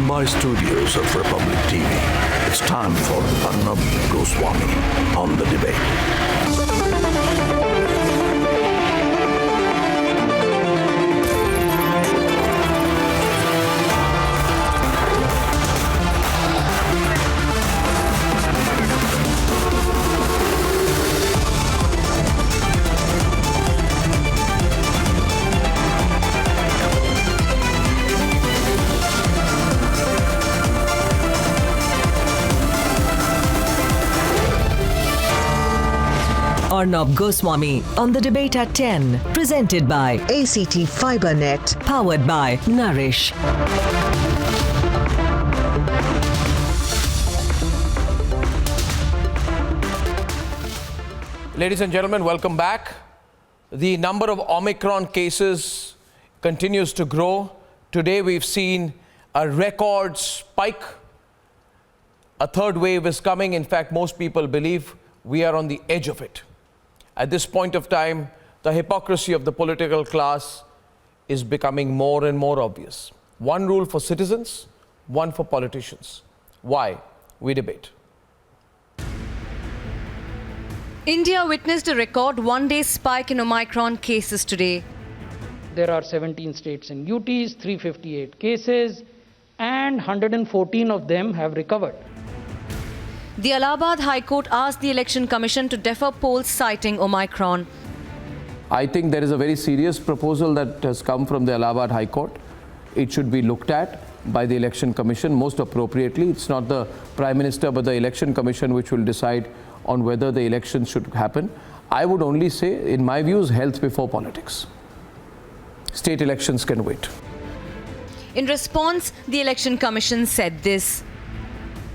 Mumbai studios of Republic TV, it's time for Arnab Goswami on the debate. Arnab Goswami on the debate at 10. Presented by ACT FiberNet. Powered by Nourish. Ladies and gentlemen, welcome back. The number of Omicron cases continues to grow. Today we've seen a record spike. A third wave is coming. In fact, most people believe we are on the edge of it. At this point of time, the hypocrisy of the political class is becoming more and more obvious. One rule for citizens, one for politicians. Why? We debate. India witnessed a record one-day spike in Omicron cases today. There are 17 states and UTs, 358 cases, and 114 of them have recovered. The Allahabad High Court asked the Election Commission to defer polls citing Omicron. I think there is a very serious proposal that has come from the Allahabad High Court. It should be looked at by the Election Commission most appropriately. It's not the Prime Minister but the Election Commission which will decide on whether the elections should happen. I would only say, in my views, health before politics. State elections can wait. In response, the Election Commission said this.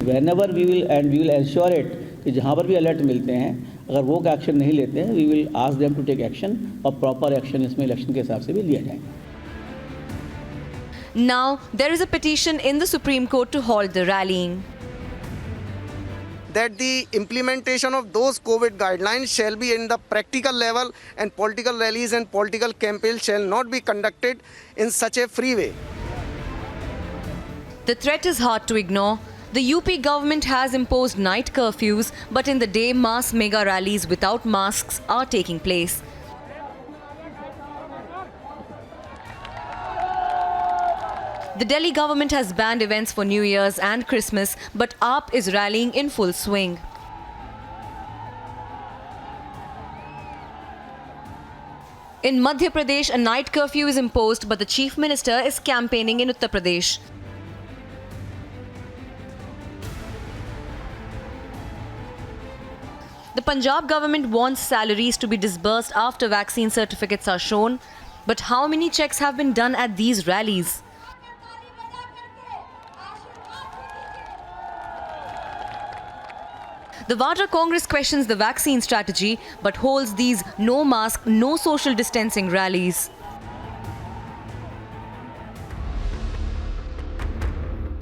Whenever we will ensure it कि जहाँ पर भी alert मिलते हैं अगर वो action नहीं लेते हैं we will ask them to take action और proper action इसमें इलेक्शन के हिसाब से भी लिया जाए. Now, there is a petition in the Supreme Court to halt the rallying. That the implementation of those COVID guidelines shall be in the practical level and political rallies and political campaigns shall not be conducted in such a free way. The threat is hard to ignore. The UP government has imposed night curfews, but in the day, mass mega rallies without masks are taking place. The Delhi government has banned events for New Year's and Christmas, but AAP is rallying in full swing. In Madhya Pradesh, a night curfew is imposed, but the Chief Minister is campaigning in Uttar Pradesh. The Punjab government wants salaries to be disbursed after vaccine certificates are shown. But how many checks have been done at these rallies? The Vadra Congress questions the vaccine strategy but holds these no mask, no social distancing rallies.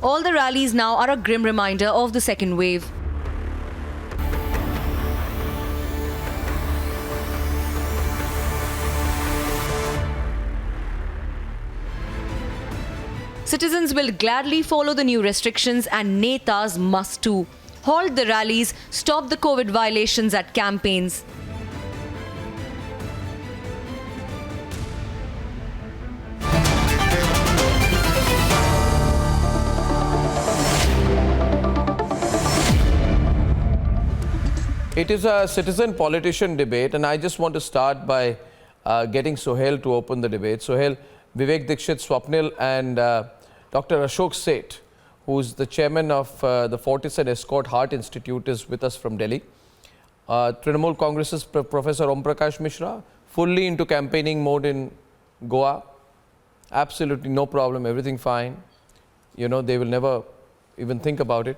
All the rallies now are a grim reminder of the second wave. Citizens will gladly follow the new restrictions and netas must too. Halt the rallies, stop the COVID violations at campaigns. It is a citizen-politician debate, and I just want to start by getting Sohail to open the debate. Sohail, Vivek Dixit, Swapnil and Dr. Ashok Seth, who's the chairman of the Fortis and Escort Heart Institute, is with us from Delhi. Trinamool Congress's Professor Om Prakash Mishra, fully into campaigning mode in Goa. Absolutely no problem, everything fine. You know, they will never even think about it.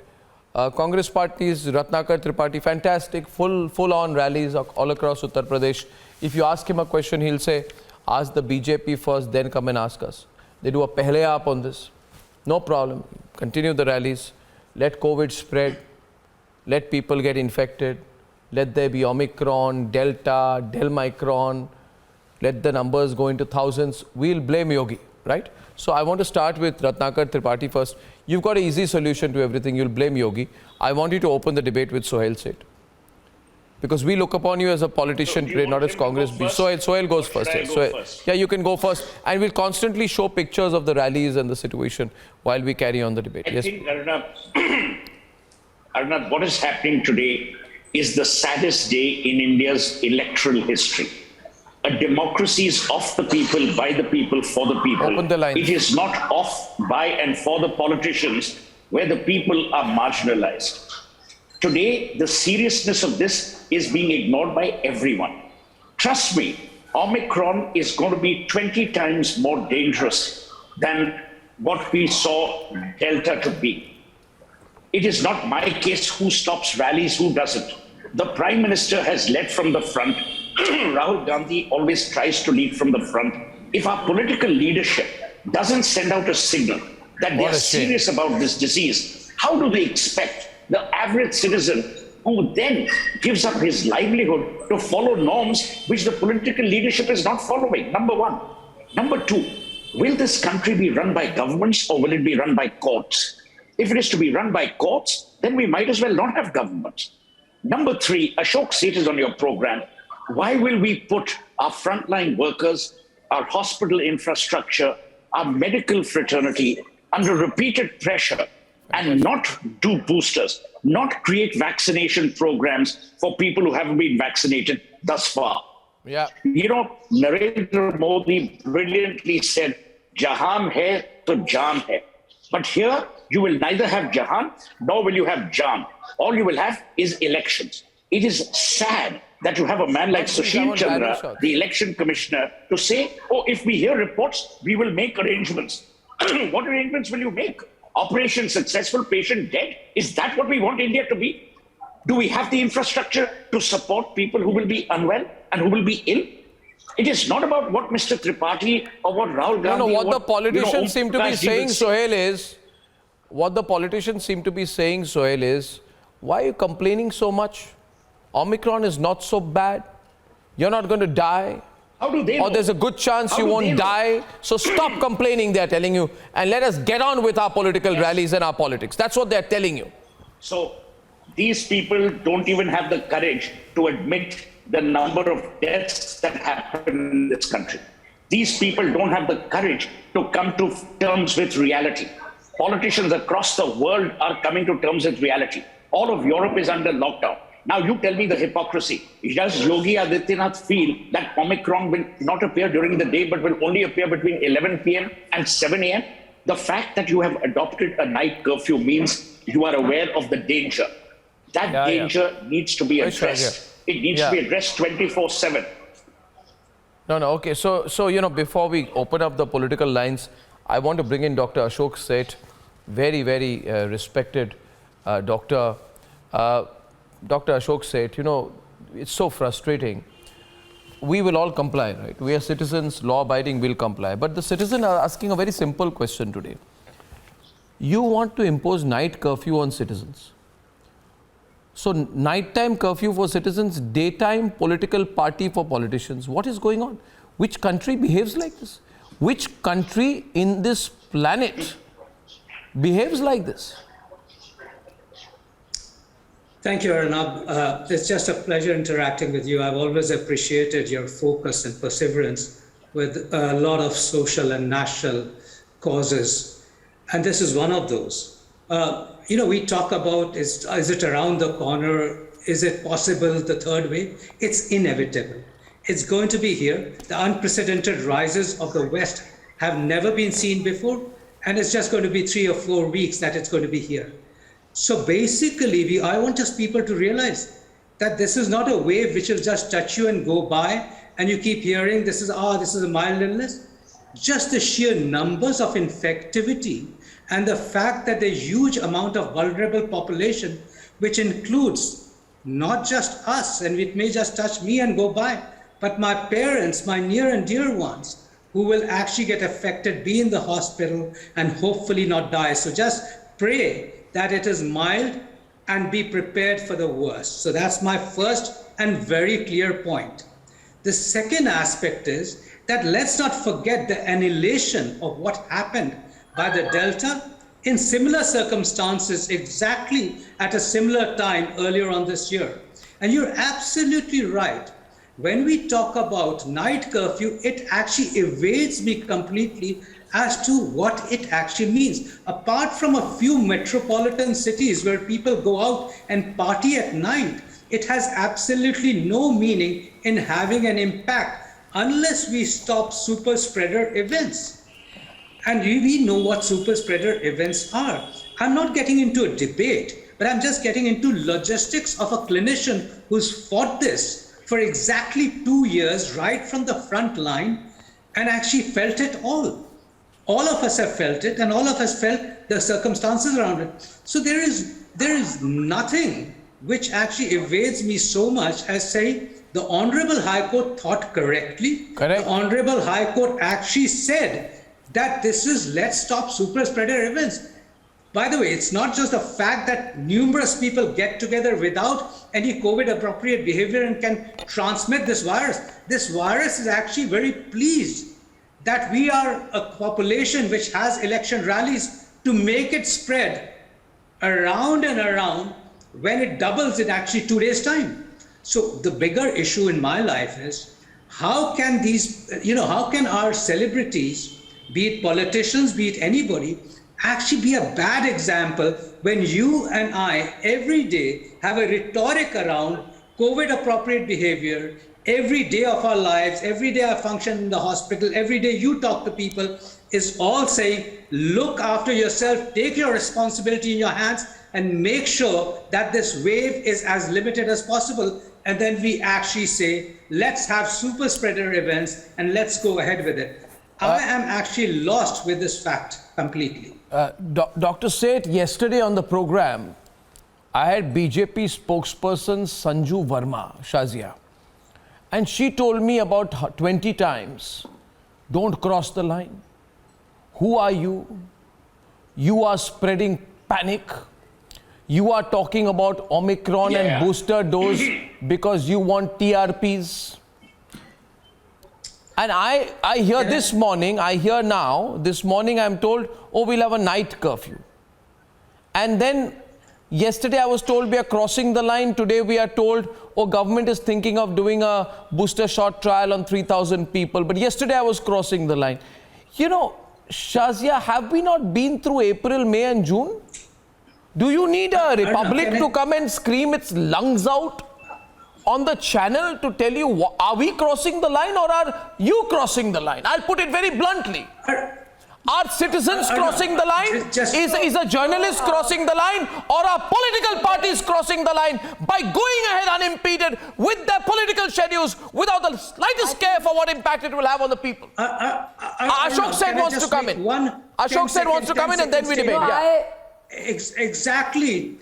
Congress parties, Ratnakar Tripathi, fantastic, full-on rallies all across Uttar Pradesh. If you ask him a question, he'll say, ask the BJP first, then come and ask us. They do a pehle aap on this. No problem. Continue the rallies. Let COVID spread. Let people get infected. Let there be Omicron, Delta, Delmicron. Let the numbers go into thousands. We'll blame Yogi. right? So I want to start with Ratnakar Tripathi first. You've got an easy solution to everything. You'll blame Yogi. I want you to open the debate with Sohail Seth. Because we look upon you as a politician today, not as Congress. Sohail goes first. Yeah, you can go first. And we'll constantly show pictures of the rallies and the situation while we carry on the debate. I think, Arnab, what is happening today is the saddest day in India's electoral history. A democracy is of the people, by the people, for the people. Open the line. It is not of, by, and for the politicians, where the people are marginalized. Today, the seriousness of this is being ignored by everyone. Trust me, Omicron is going to be 20 times more dangerous than what we saw Delta to be. It is not my case who stops rallies, who doesn't. The Prime Minister has led from the front. Rahul Gandhi always tries to lead from the front. If our political leadership doesn't send out a signal that they are serious about this disease, how do they expect the average citizen who then gives up his livelihood to follow norms which the political leadership is not following? Number one. Number two, will this country be run by governments or will it be run by courts? If it is to be run by courts, then we might as well not have governments. Number three, Ashok Seth is on your program. Why will we put our frontline workers, our hospital infrastructure, our medical fraternity under repeated pressure and not do boosters, not create vaccination programs for people who haven't been vaccinated thus far? Yeah. You know, Narendra Modi brilliantly said, Jahan hai to jaan hai. But here, you will neither have Jahan nor will you have Jaan. All you will have is elections. It is sad that you have a man like Sushil Chandra, the election commissioner, to say, oh, if we hear reports, we will make arrangements. What arrangements will you make? Operation successful, patient dead? Is that what we want India to be? Do we have the infrastructure to support people who will be unwell and who will be ill? It is not about what Mr. Tripathi or what Rahul Gandhi... No, what the politicians seem to be saying, Sohail, is... What the politicians seem to be saying, Sohail, is, why are you complaining so much? Omicron is not so bad. You're not going to die. How do they know? Or there's a good chance you won't die. So stop complaining, they're telling you. And let us get on with our political rallies and our politics. That's what they're telling you. So these people don't even have the courage to admit the number of deaths that happen in this country. These people don't have the courage to come to terms with reality. Politicians across the world are coming to terms with reality. All of Europe is under lockdown. Now you tell me the hypocrisy. Does Yogi Adityanath feel that Omicron will not appear during the day but will only appear between 11 p.m. and 7 a.m.? The fact that you have adopted a night curfew means you are aware of the danger. That danger needs to be addressed. It needs to be addressed 24/7. No, okay. So, you know, before we open up the political lines, I want to bring in Dr. Ashok Seth, very, very respected doctor. Dr. Ashok Seth, you know, it's so frustrating. We will all comply, right? We are citizens, law-abiding, will comply. But the citizens are asking a very simple question today. You want to impose night curfew on citizens. So, nighttime curfew for citizens, daytime political party for politicians. What is going on? Which country behaves like this? Which country in this planet behaves like this? Thank you, Arnab. It's just a pleasure interacting with you. I've always appreciated your focus and perseverance with a lot of social and national causes. And this is one of those. You know, we talk about, is it around the corner? Is it possible, the third wave? It's inevitable. It's going to be here. The unprecedented rises of the West have never been seen before. And it's just going to be 3 or 4 weeks that it's going to be here. So basically, I want us people to realize that this is not a wave which will just touch you and go by, and you keep hearing this is a mild illness. Just the sheer numbers of infectivity and the fact that there's huge amount of vulnerable population, which includes not just us, and it may just touch me and go by, but my parents, my near and dear ones, who will actually get affected, be in the hospital, and hopefully not die. So just pray that it is mild and be prepared for the worst. So that's my first and very clear point. The second aspect is that let's not forget the annihilation of what happened by the Delta in similar circumstances exactly at a similar time earlier on this year. And you're absolutely right. When we talk about night curfew, it actually evades me completely as to what it actually means. Apart from a few metropolitan cities where people go out and party at night, it has absolutely no meaning in having an impact unless we stop super spreader events. And we know what super spreader events are. I'm not getting into a debate, but I'm just getting into logistics of a clinician who's fought this for exactly 2 years, right from the front line, and actually felt it all. All of us have felt it, and all of us felt the circumstances around it. So there is nothing which actually evades me so much as say the Honorable High Court thought correctly. Correct. The Honorable High Court actually said that this is let's stop super spreader events. By the way, it's not just the fact that numerous people get together without any COVID appropriate behavior and can transmit this virus. This virus is actually very pleased that we are a population which has election rallies to make it spread around and around when it doubles in actually 2 days' time. So the bigger issue in my life is how can how can our celebrities, be it politicians, be it anybody, actually be a bad example when you and I every day have a rhetoric around COVID appropriate behavior. Every day of our lives, every day I function in the hospital, every day you talk to people, is all saying, look after yourself, take your responsibility in your hands, and make sure that this wave is as limited as possible. And then we actually say, let's have super spreader events and let's go ahead with it. I am actually lost with this fact completely. Dr. Seth, yesterday on the program, I had BJP spokesperson Sanju Verma, Shazia. And she told me about 20 times, don't cross the line. Who are you? You are spreading panic. You are talking about Omicron and booster dose because you want TRPs. And I hear this morning, this morning I'm told, oh, we'll have a night curfew. And then yesterday I was told we are crossing the line. Today we are told, oh, government is thinking of doing a booster shot trial on 3,000 people. But yesterday I was crossing the line. You know, Shazia, have we not been through April, May and June? Do you need a republic to come and scream its lungs out on the channel to tell you, are we crossing the line or are you crossing the line? I'll put it very bluntly. Are citizens crossing the line? Is a journalist crossing the line? Or are political parties crossing the line by going ahead unimpeded with their political schedules without the slightest care for what impact it will have on the people? Ashok Seth wants to come in. Ashok Seth wants to come in and then we debate. Exactly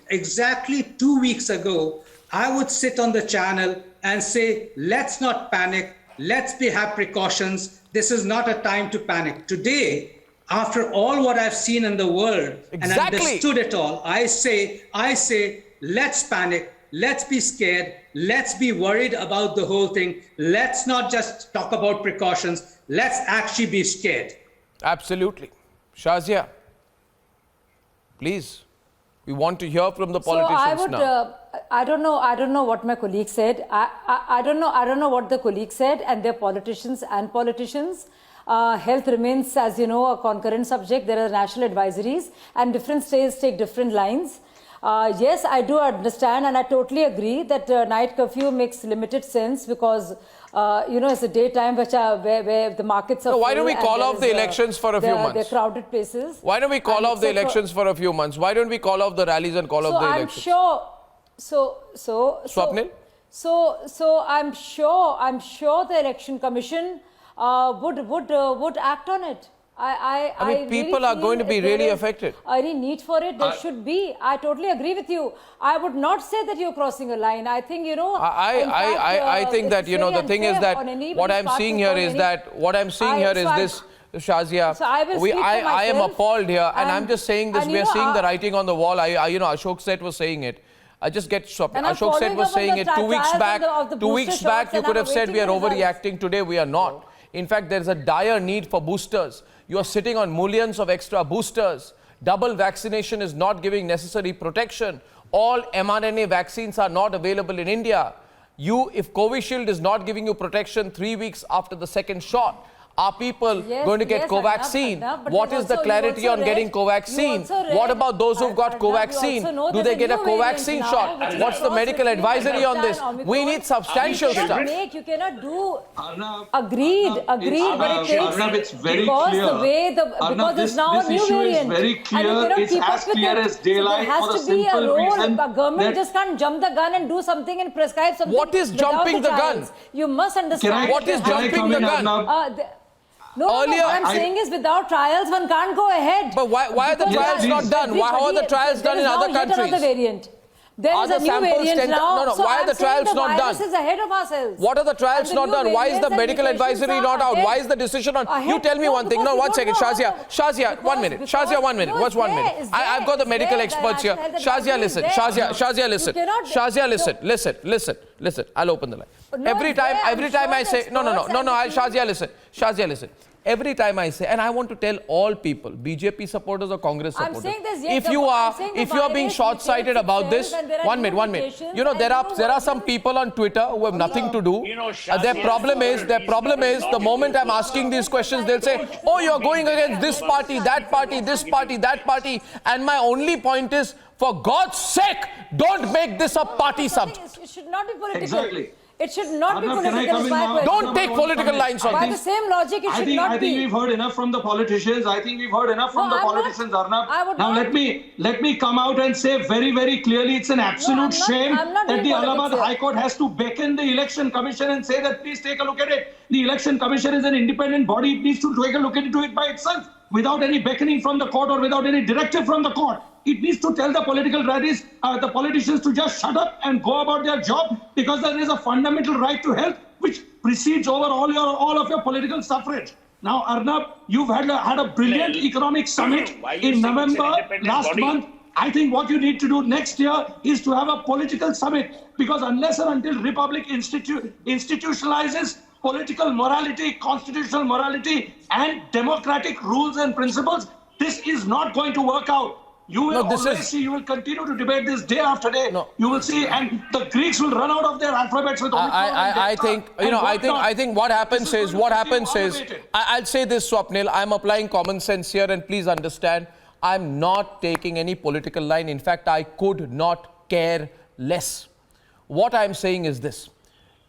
2 weeks ago, I would sit on the channel and say, let's not panic. Let's have precautions. This is not a time to panic. Today, after all what I've seen in the world and understood it all, I say, let's panic. Let's be scared. Let's be worried about the whole thing. Let's not just talk about precautions. Let's actually be scared. Absolutely. Shazia, please. We want to hear from the politicians now. I don't know what my colleague said. I don't know what the colleague said, and they're politicians. Health remains, as you know, a concurrent subject. There are national advisories and different states take different lines. Yes, I do understand and I totally agree that night curfew makes limited sense because it's a daytime where the markets are full. Why don't we call off the elections for a few months? They're crowded places. Why don't we call off the elections for a few months? Why don't we call off the rallies and call off the elections? Swapnil? So I'm sure the election commission would act on it. I mean, people really are going to be really affected. Any need for it? There should be. I totally agree with you. I would not say that you're crossing a line. I think, I think that, the thing is that what I'm seeing here is this, Shazia. So I am appalled here, and I'm just saying this. We are seeing the writing on the wall. Ashok Seth was saying it. I just get stopped. Ashok Seth was saying it 2 weeks back. 2 weeks back, you could have said we are overreacting. Today, we are not. In fact, there is a dire need for boosters. You are sitting on millions of extra boosters. Double vaccination is not giving necessary protection. All mRNA vaccines are not available in India. If Covishield is not giving you protection 3 weeks after the second shot, are people going to get Covaxin? What is the clarity on getting Covaxin? What about those who've got Covaxin? Do they get a Covaxin shot? What's the medical advisory on this? We need substantial stuff. You cannot do. Agreed, but it takes. Arnab, it's very because clear. Because there's now a new variant. Is very clear. It's as clear as daylight. So there has to be a role. A government just can't jump the gun and do something and prescribe something. What is jumping the gun? You must understand. What is jumping the gun? No, what I'm saying is without trials, one can't go ahead. But why are the trials not done? How are the trials done in other countries? Variant. There is a new variant now. No, why are the trials not done? The virus is ahead of ourselves. What are the trials not done? Why is the medical advisory not out? Why is the decision on? You tell me one thing. No, 1 second. Shazia, 1 minute. Shazia, 1 minute. What's 1 minute? I've got the medical experts here. Shazia, listen. Shazia, listen. Shazia, listen. I'll open the line. Every time I say, no, Shazia, listen. Every time I say, and I want to tell all people, BJP supporters or Congress supporters, if you are being short-sighted about this, 1 minute. You know, there are some people on Twitter who have nothing to do. Their problem is the moment I'm asking these questions, they'll say, oh, you're going against this party, that party, this party, that party. And my only point is, for God's sake, don't make this a party subject. It should not be political. Exactly. It should not Arnab, be political. Don't take political lines on By this. the same logic, it should not be. I think we've heard enough from the politicians. Politicians, Arnab. Now let me come out and say very, very clearly, it's an absolute shame that the Allahabad High Court has to beckon the Election Commission and say that please take a look at it. The Election Commission is an independent body. It needs to take a look into it by itself without any beckoning from the court or without any directive from the court. It needs to tell the political rallies, the politicians to just shut up and go about their job, because there is a fundamental right to health which precedes over all of your political suffrage. Now, Arnab, you've had a brilliant economic summit in November last month. I think what you need to do next year is to have a political summit, because unless and until Republic institutionalizes political morality, constitutional morality, and democratic rules and principles, this is not going to work out. You will see, you will continue to debate this day after day. No. You will see, and the Greeks will run out of their alphabets with Omicron. I think what happens is, I'll say this, Swapnil, I'm applying common sense here, and please understand, I'm not taking any political line. In fact, I could not care less. What I'm saying is this.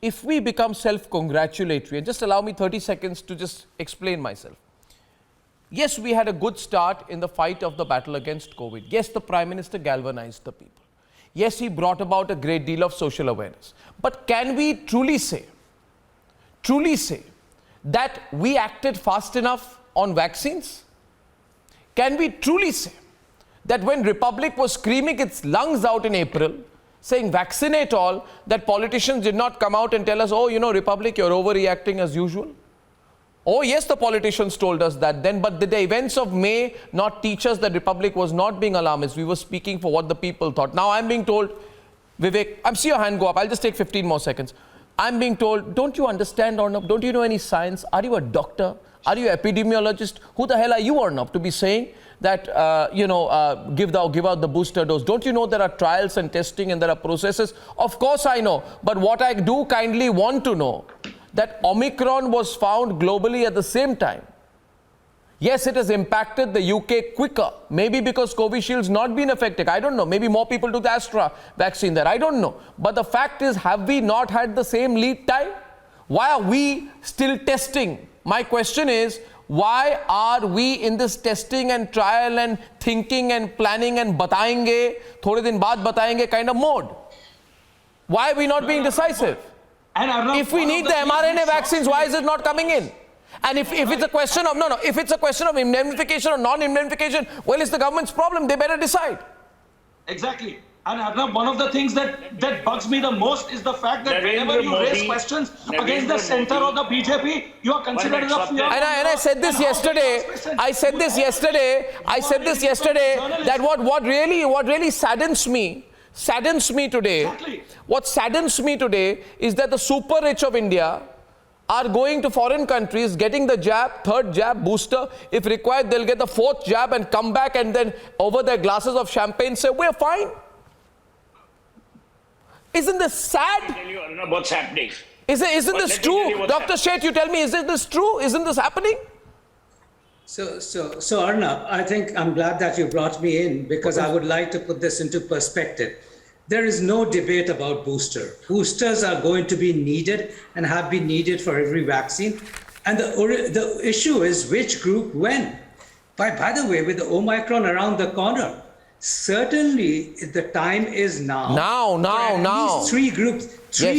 If we become self-congratulatory, and just allow me 30 seconds to just explain myself. Yes, we had a good start in the fight of the battle against COVID. Yes, the Prime Minister galvanized the people. Yes, he brought about a great deal of social awareness. But can we truly say that we acted fast enough on vaccines? Can we truly say that when Republic was screaming its lungs out in April, saying vaccinate all, that politicians did not come out and tell us, oh, you know, Republic, you're overreacting as usual? Oh, yes, the politicians told us that then, but did the events of May not teach us that Republic was not being alarmist? We were speaking for what the people thought. Now I'm being told, Vivek, I see your hand go up. I'll just take 15 more seconds. I'm being told, don't you understand, Arnab? Don't you know any science? Are you a doctor? Are you an epidemiologist? Who the hell are you, Arnab, to be saying that, give out the booster dose? Don't you know there are trials and testing and there are processes? Of course I know. But what I do kindly want to know, that Omicron was found globally at the same time. Yes, it has impacted the UK quicker. Maybe because Covishield's not been effective. I don't know. Maybe more people took the Astra vaccine there. I don't know. But the fact is, have we not had the same lead time? Why are we still testing? My question is, why are we in this testing and trial and thinking and planning and batayenge, thode din baad batayenge kind of mode? Why are we not being decisive? If we need the mRNA vaccines, why is it not coming in? And if it's a question of, if it's a question of indemnification or non-indemnification, well, it's the government's problem. They better decide. Exactly. And Arnab, one of the things that bugs me the most is the fact that whenever you raise questions against the centre or the BJP, you are considered as a fear. And I said this yesterday. I said this yesterday that what really saddens me today. Exactly. What saddens me today is that the super rich of India are going to foreign countries, getting the jab, third jab, booster. If required, they'll get the fourth jab and come back and then over their glasses of champagne say, we're fine. Isn't this sad? I'll tell you, Arnab, what's happening. Isn't this true? Dr. Sheth, you tell me, isn't this true? Isn't this happening? So Arnab, I think I'm glad that you brought me in because I would like to put this into perspective. There is no debate about booster. Boosters are going to be needed and have been needed for every vaccine. And the issue is which group when. By the way, with the Omicron around the corner, certainly the time is now. Now. These three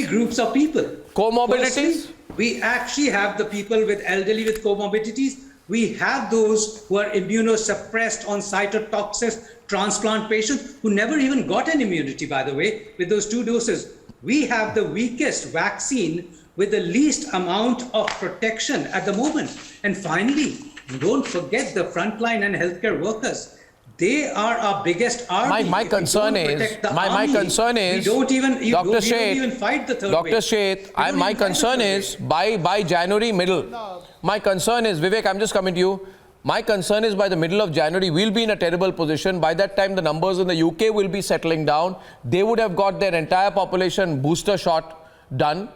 groups of people. Comorbidities? Firstly, we actually have the people with elderly with comorbidities. We have those who are immunosuppressed on cytotoxic transplant patients who never even got an immunity, by the way, with those 2 doses. We have the weakest vaccine with the least amount of protection at the moment. And finally, don't forget the frontline and healthcare workers. They are our biggest army. My concern is, we don't even fight the third Dr. wave. Sheth, my concern is by January middle. My concern is, Vivek, I'm just coming to you. My concern is by the middle of January, we'll be in a terrible position. By that time, the numbers in the UK will be settling down. They would have got their entire population booster shot done.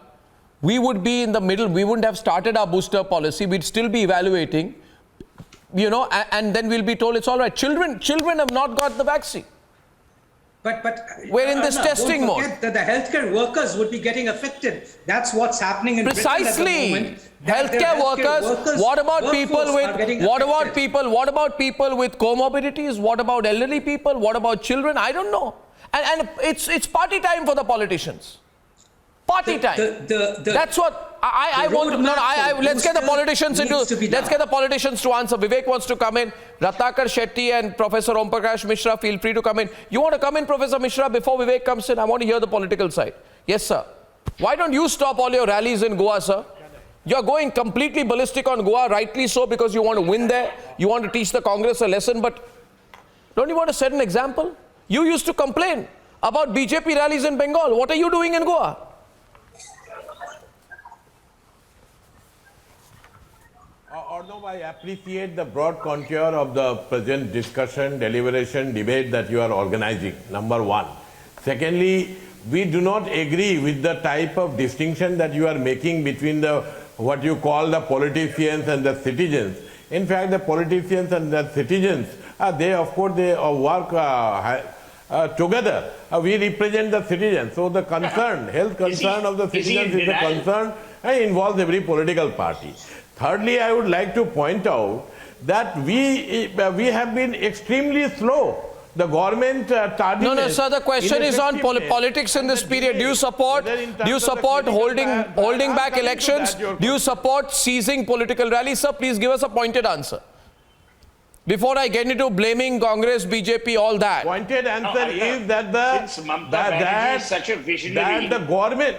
We would be in the middle. We wouldn't have started our booster policy. We'd still be evaluating, you know, and then we'll be told it's all right. Children have not got the vaccine. But we're in this testing mode. Don't forget that the healthcare workers would be getting affected. That's what's happening in Precisely. Britain at the moment. Healthcare workers. What about people with comorbidities? What about elderly people? What about children? I don't know. And it's party time for the politicians. Party time. That's what I want to. Let's get the politicians into. Let's get the politicians to answer. Vivek wants to come in. Ratnakar Shetty and Professor Om Prakash Mishra, feel free to come in. You want to come in, Professor Mishra, before Vivek comes in? I want to hear the political side. Yes, sir. Why don't you stop all your rallies in Goa, sir? You're going completely ballistic on Goa, rightly so, because you want to win there. You want to teach the Congress a lesson, but don't you want to set an example? You used to complain about BJP rallies in Bengal. What are you doing in Goa? Arnab, I appreciate the broad contour of the present discussion, deliberation, debate that you are organizing, number one. Secondly, we do not agree with the type of distinction that you are making between what you call the politicians and the citizens. In fact, the politicians and the citizens, they work together. We represent the citizens. So the concern, health concern of the citizens is a concern and involves every political party. Thirdly, I would like to point out that we have been extremely slow. The government tardiness. No, sir. The question is on politics in this period. Do you support holding back elections? Do you support seizing political rallies, sir? Please give us a pointed answer. Before I get into blaming Congress, BJP, all that. Pointed answer is that such a visionary. That the government.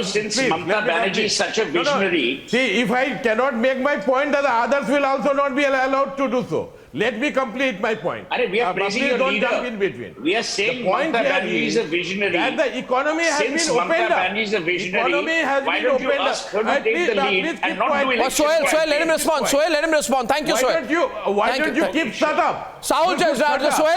Since Mamata Banerjee is such a visionary. See, if I cannot make my point, then the others will also not be allowed to do so. Let me complete my point. We are praising your leader. Don't jump in between. We are saying Mamata Banerjee is a visionary. That the economy has been opened up. Is a visionary. Why don't you ask her to take the lead and not do elections? Sohail, let him respond. Sohail, let him respond. Thank you, Sohail. Why don't you keep shut up? Sohail,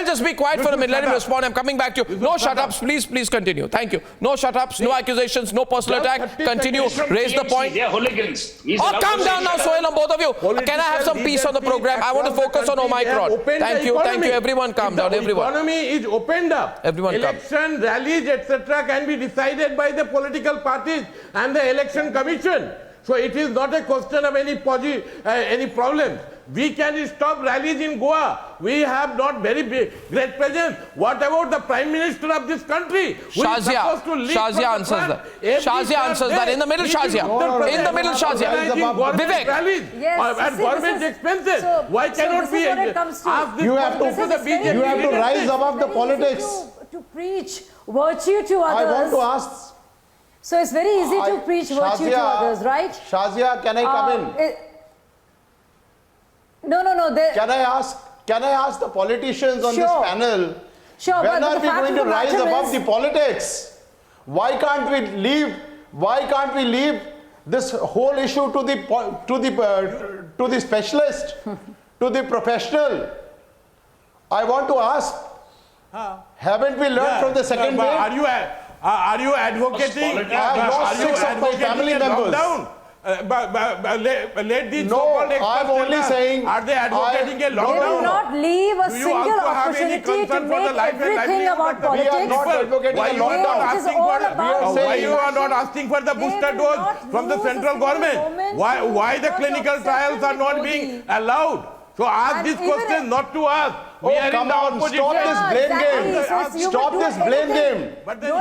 just be quiet for a minute. Let him respond. I'm coming back to you. No shut-ups. Please continue. Thank you. No shut-ups, no accusations, no personal attack. Continue. Raise the point. They are hooligans. Oh, calm down now, Sohail, on both of you. Can I have some peace on the program? I want to focus on Omicron. Thank you. Everyone calm down. Everyone. The economy is opened up. Everyone Election, rallies, etc. can be decided by the political parties and the election commission. So it is not a question of any problem. We can stop rallies in Goa. We have not very great presence. What about the Prime Minister of this country? Shazia answers that. Shazia answers that. In the middle, Shazia. In the middle, Shazia. Vivek. At government expenses. Why cannot we ask this? You have to rise above the politics. To preach virtue to others. I want to ask. So it's very easy to preach virtue to others, right? Shazia, can I come in? No. Can I ask the politicians on this panel? Sure. When are we going to rise above the politics? Why can't we leave this whole issue to the specialist, to the professional. I want to ask, haven't we learned from the second wave? Are you advocating? I have lost 6 of my family members. Let these No, so-called experts I'm only tell us, saying, are they advocating a They lockdown? will not leave a Do you single also have any opportunity to concern for the make life and everything livelihood about of the politics. We are not advocating Why a you are not lockdown. asking all for about why you are not asking for the booster will dose not from the lose a central single government? moment Why the because clinical of trials are not Modi. being allowed? So ask And this even question not to us. We are in Come the on, opposition. stop this blame exactly. game. So you Stop would do this blame anything. game. But then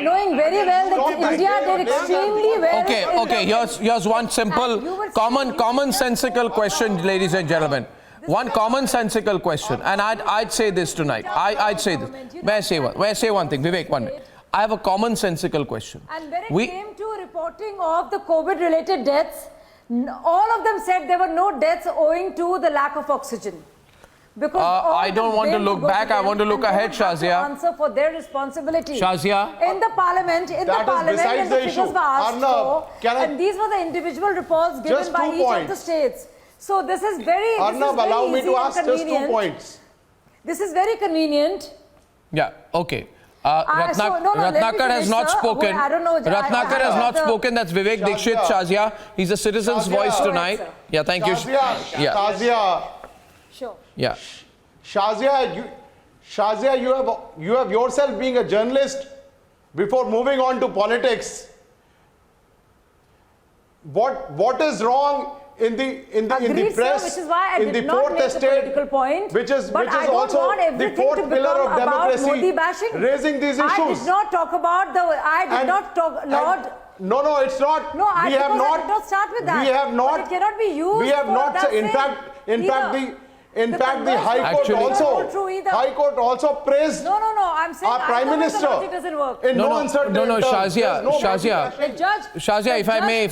Knowing very well that India did extremely well. Okay. Here's one simple, commonsensical question, ladies and gentlemen. One commonsensical question, and I'd say this tonight. I'd say this. May I say one thing, Vivek? One minute. I have a commonsensical question. And when it came to reporting of the COVID-related deaths, all of them said there were no deaths owing to the lack of oxygen. Because I don't want to look back. I want to look ahead, Shazia. Answer for their responsibility. Shazia. In the parliament, when the figures were asked for, and these were the individual reports given by each of the states. So this is very, Arnab, allow me to ask just 2 points. This is very convenient. Yeah. Okay. let Ratnakar me has finish, not sir. spoken. I don't know. Ratnakar has not spoken. That's Vivek Dixit, Shazia. He's a citizen's voice tonight. Yeah, thank you. Shazia. Sure. Yeah. Shazia, you have yourself being a journalist before moving on to politics. What is wrong in the press, sir, which is why I in the did not fourth make a estate, political point, which is but I don't also want the everything fourth to pillar become of about democracy, Modi bashing. raising these issues. I did not talk about Lord. No, it's not. No, I we have not. I did not start with that. We have not. But it cannot be used. We have for not. that In fact, the High Court also praised No, I'm saying our Prime Minister. The logic doesn't work. In no uncertain terms. Shazia, if I bring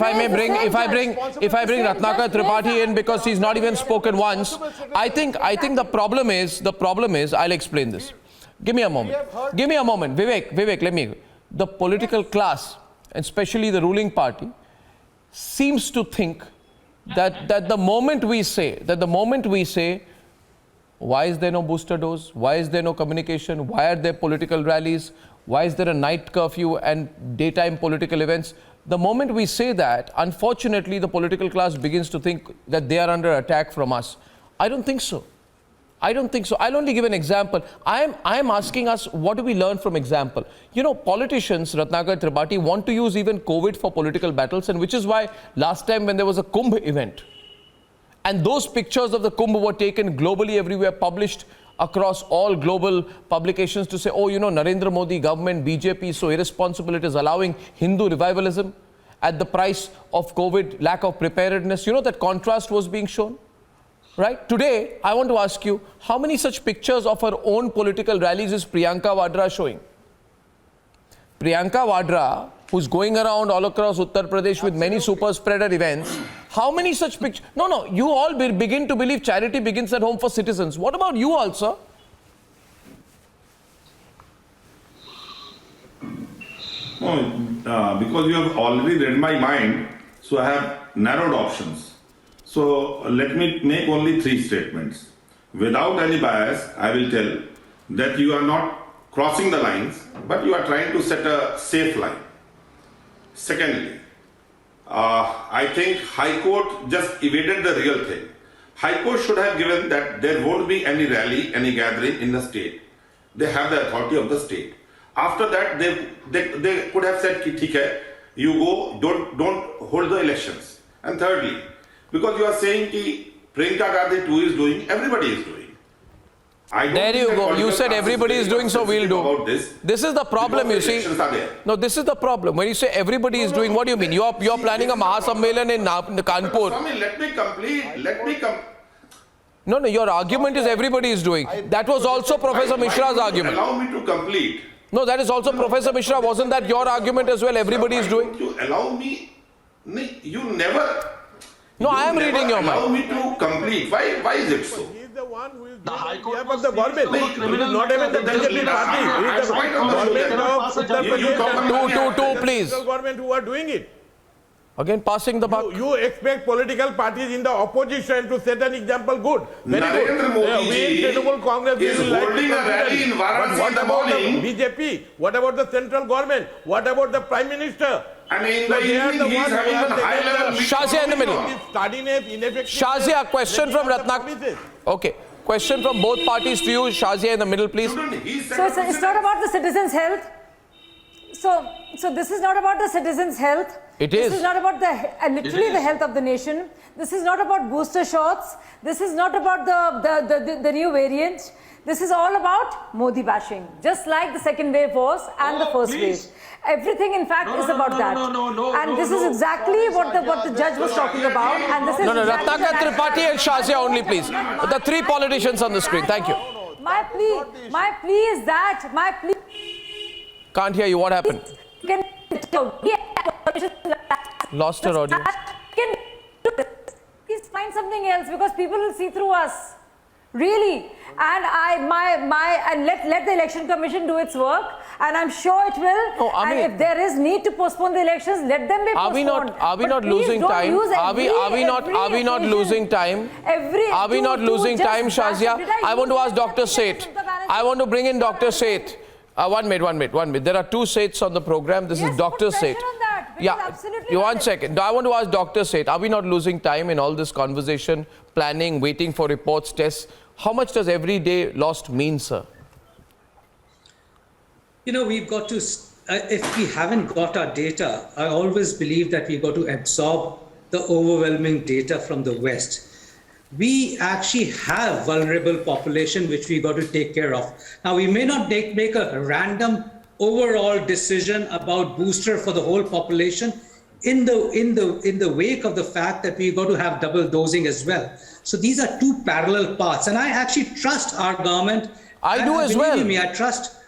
Ratnakar Tripathi in because he's not even spoken once, I think the problem is, I'll explain this. Give me a moment. Vivek, let me. The political class, especially the ruling party, seems to think that the moment we say, why is there no booster dose? Why is there no communication? Why are there political rallies? Why is there a night curfew and daytime political events? The moment we say that, unfortunately, the political class begins to think that they are under attack from us. I don't think so. I'll only give an example. I am asking us, what do we learn from example? You know, politicians, Ratnakar Tripathi, want to use even COVID for political battles, and which is why last time when there was a Kumbh event, and those pictures of the Kumbh were taken globally everywhere, published across all global publications to say, oh, you know, Narendra Modi government, BJP is so irresponsible, it is allowing Hindu revivalism at the price of COVID, lack of preparedness. You know, that contrast was being shown. Right? Today, I want to ask you, how many such pictures of her own political rallies is Priyanka Vadra showing? Priyanka Vadra, who's going around all across Uttar Pradesh with many super spreader events, how many such pictures? No, you all begin to believe charity begins at home for citizens. What about you also? No, because you have already read my mind, so I have narrowed options. So let me make only 3 statements. Without any bias, I will tell that you are not crossing the lines, but you are trying to set a safe line. Secondly, I think High Court just evaded the real thing. High Court should have given that there won't be any rally, any gathering in the state. They have the authority of the state. After that, they could have said, "Theek hai, you go, don't hold the elections." And thirdly, because you are saying that Priyanka Gandhi too is doing, everybody is doing. There you go. You said everybody is doing, so we'll do. This is the problem, you see. No, this is the problem. When you say everybody is doing, what do you mean? You are planning a Mahasammelan in Kanpur. Swami, let me complete. No, your argument is everybody is doing. That was also Professor Mishra's argument. Allow me to complete. No, that is also Professor Mishra. Wasn't that your argument as well? Everybody is doing. You allow me. You never. No, I am reading your mind. Allow me to complete. Why is it so? He is the one who is the High Court of the government. He is not even the BJP party. He is the government of Uttar Pradesh. Two, please. Government who are doing it. Again, passing the buck. You expect political parties in the opposition to set an example. Good. Very Narendra good. Modi We in Trinamool Congress is will like holding to a rally in But Varanasi what in the about morning. the BJP? What about the central government? What about the Prime Minister? And in So the they are evening, he is ones who having have a taken high-level the- meeting. Shazia in the middle. This tardiness, ineffectiveness, Shazia, a question from breaking of the Ratnak. promises. Okay. Question from both parties to you. Shazia in the middle, please. So it's not about the citizens' health. So this is not about the citizens' health. It is. This is not about literally the health of the nation. This is not about booster shots. This is not about the new variant. This is all about Modi bashing, just like the second wave was and the first wave. Everything, in fact, is about that. And this is exactly what the judge was talking about. And this is Ratnakar, Tripathi and Shazia only, please. The three politicians on the screen. Thank you. My plea is that, Can't hear you. What happened? Lost her audio. Please find something else, because people will see through us. Really. And let the election commission do its work, and I'm sure it will. No, I mean, and if there is need to postpone the elections, let them be postponed. Are we not losing time? Are we not losing time? Are we not losing time, Shazia? I want to ask Dr. Seth. I want to bring in Dr. Seth. 1 minute. There are two Seths on the program. This is Dr. Seth. Yeah, one second. I want to ask Dr. Seth, are we not losing time in all this conversation, planning, waiting for reports, tests? How much does every day lost mean, sir? We've got to, if we haven't got our data, I always believe that we've got to absorb the overwhelming data from the West. We actually have vulnerable population which we got to take care of. Now, we may not make a random overall decision about booster for the whole population in the wake of the fact that we got to have double dosing as well. So these are two parallel paths, and I actually trust our government. I do as well. Believe me, I trust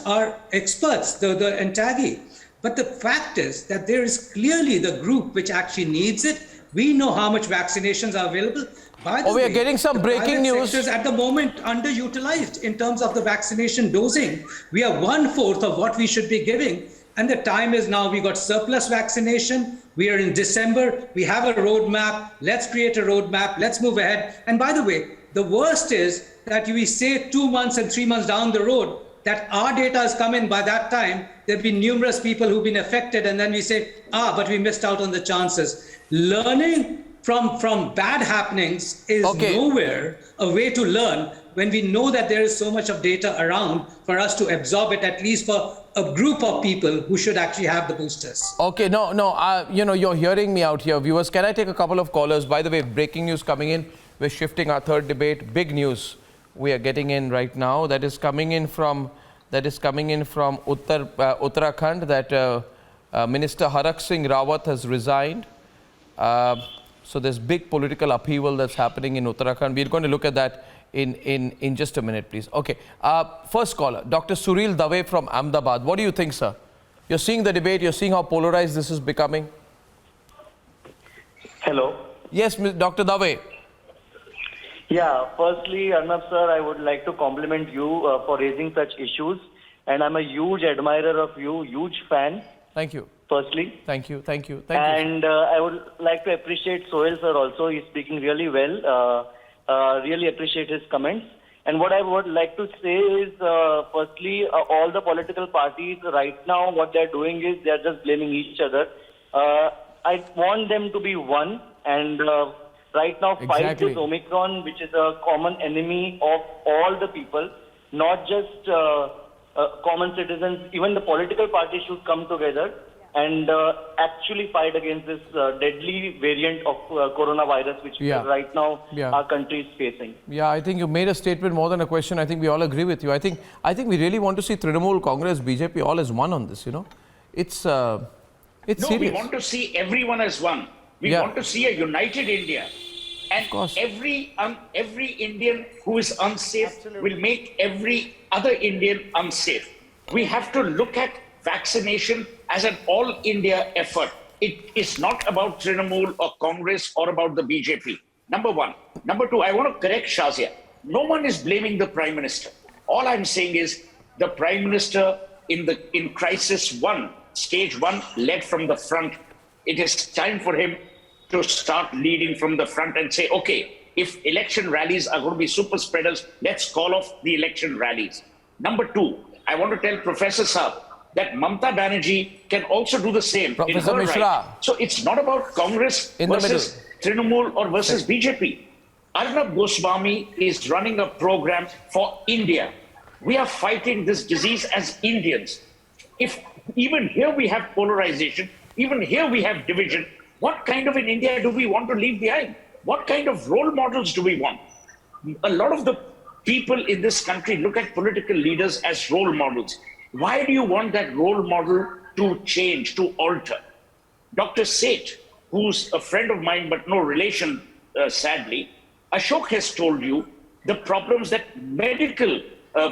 our experts, the NTAGI. But the fact is that there is clearly the group which actually needs it. We know how much vaccinations are available. By the way, we are getting some breaking news. At the moment underutilized in terms of the vaccination dosing. We are 1/4 of what we should be giving. And the time is now. We got surplus vaccination. We are in December. We have a roadmap. Let's create a roadmap. Let's move ahead. And by the way, the worst is that we say 2 months and 3 months down the road that our data has come in by that time. There've been numerous people who've been affected. And then we say, but we missed out on the chances. Learning from bad happenings is nowhere a way to learn when we know that there is so much of data around for us to absorb it, at least for a group of people who should actually have the boosters. Okay, you're hearing me out here. Viewers, can I take a couple of callers? By the way, breaking news coming in. We're shifting our third debate. Big news we are getting in right now. That is coming in from Uttarakhand, that Minister Harak Singh Rawat has resigned. So there's big political upheaval that's happening in Uttarakhand. We're going to look at that in just a minute, please. Okay. First caller, Dr. Suril Dave from Ahmedabad. What do you think, sir? You're seeing the debate. You're seeing how polarized this is becoming. Hello. Yes, Dr. Dave. Yeah. Firstly, Arnab sir, I would like to compliment you for raising such issues. And I'm a huge admirer of you, huge fan. Thank you. Firstly. Thank you. And I would like to appreciate Sohail sir also. He's speaking really well. Really appreciate his comments. And what I would like to say is, firstly, all the political parties right now, what they're doing is they're just blaming each other. I want them to be one and right now fight this Omicron, which is a common enemy of all the people, not just common citizens. Even the political parties should come together and actually fight against this deadly variant of coronavirus, which right now our country is facing. Yeah, I think you made a statement more than a question. I think we all agree with you. I think we really want to see Trinamool, Congress, BJP all as one on this. It's serious. We want to see everyone as one. We want to see a united India. And every Indian who is unsafe will make every other Indian unsafe. We have to look at vaccination as an all-India effort. It is not about Trinamool or Congress or about the BJP. Number one. Number two, I want to correct Shazia. No one is blaming the Prime Minister. All I'm saying is the Prime Minister in crisis one, stage one, led from the front, It is time for him to start leading from the front and say, okay, if election rallies are going to be super spreaders, let's call off the election rallies. Number two, I want to tell Professor Saab that Mamata Banerjee can also do the same. Professor Mishra. Right. So it's not about Congress versus Trinamool or versus BJP. Arnab Goswami is running a program for India. We are fighting this disease as Indians. If even here we have polarization, even here we have division, what kind of an India do we want to leave behind? What kind of role models do we want? A lot of the people in this country look at political leaders as role models. Why do you want that role model to change, to alter? Dr. Seth, who's a friend of mine but no relation, sadly, Ashok has told you the problems that medical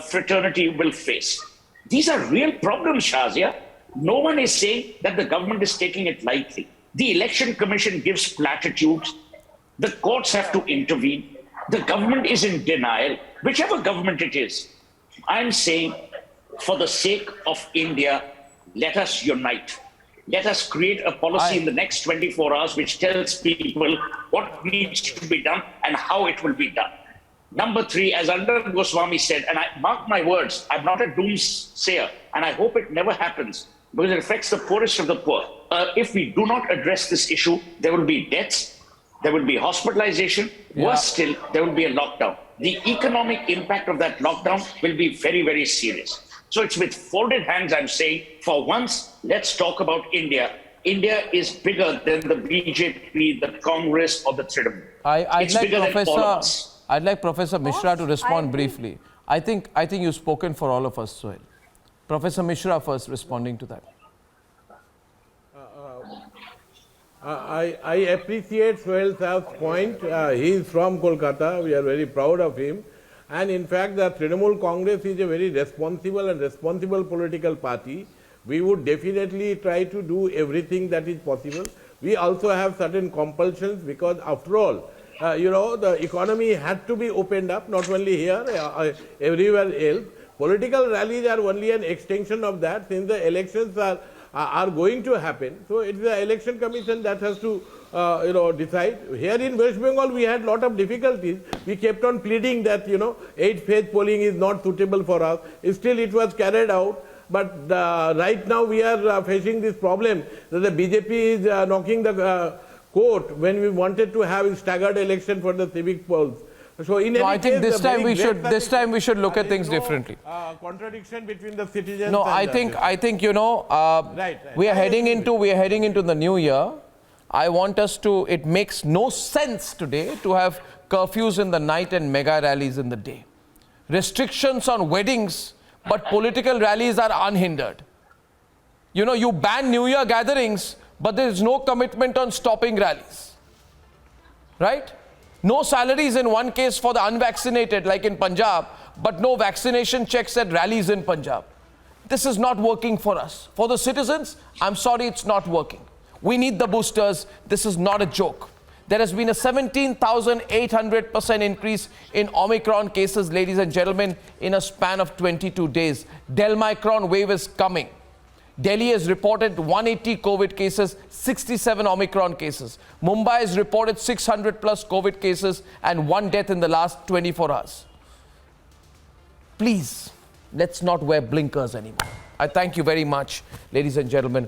fraternity will face. These are real problems, Shazia. No one is saying that the government is taking it lightly. The Election Commission gives platitudes. The courts have to intervene. The government is in denial, whichever government it is. I'm saying, for the sake of India, let us unite. Let us create a policy in the next 24 hours which tells people what needs to be done and how it will be done. Number three, as Arnab Goswami said, and I mark my words, I'm not a doomsayer, and I hope it never happens because it affects the poorest of the poor. If we do not address this issue, there will be deaths, there will be hospitalization, worse still, there will be a lockdown. The economic impact of that lockdown will be very, very serious. So it's with folded hands I'm saying, for once, let's talk about India. India is bigger than the BJP, the Congress, or the Trinamool. It's bigger than all of us. I'd like Professor Mishra to respond briefly. I think you've spoken for all of us, Sohail. Professor Mishra first responding to that. I appreciate Sohail Saab's point. He is from Kolkata. We are very proud of him. And in fact, the Trinamool Congress is a very responsible political party. We would definitely try to do everything that is possible. We also have certain compulsions because after all, the economy had to be opened up, not only here, everywhere else. Political rallies are only an extension of that since the elections are going to happen. So it's the Election Commission that has to decide. Here in West Bengal, we had a lot of difficulties. We kept on pleading that, 8-phase polling is not suitable for us. Still, it was carried out. But right now, we are facing this problem that the BJP is knocking the court when we wanted to have a staggered election for the civic polls. So in any I think case, this time we should look at things differently. Contradiction between the citizens. No, I think we are heading into the new year. I want us to. It makes no sense today to have curfews in the night and mega rallies in the day. Restrictions on weddings, but political rallies are unhindered. You ban New Year gatherings, but there is no commitment on stopping rallies. Right? No salaries in one case for the unvaccinated, like in Punjab, but no vaccination checks at rallies in Punjab. This is not working for us. For the citizens, I'm sorry, it's not working. We need the boosters. This is not a joke. There has been a 17,800% increase in Omicron cases, ladies and gentlemen, in a span of 22 days. Delmicron wave is coming. Delhi has reported 180 COVID cases, 67 Omicron cases. Mumbai has reported 600 plus COVID cases and 1 death in the last 24 hours. Please, let's not wear blinkers anymore. I thank you very much, ladies and gentlemen.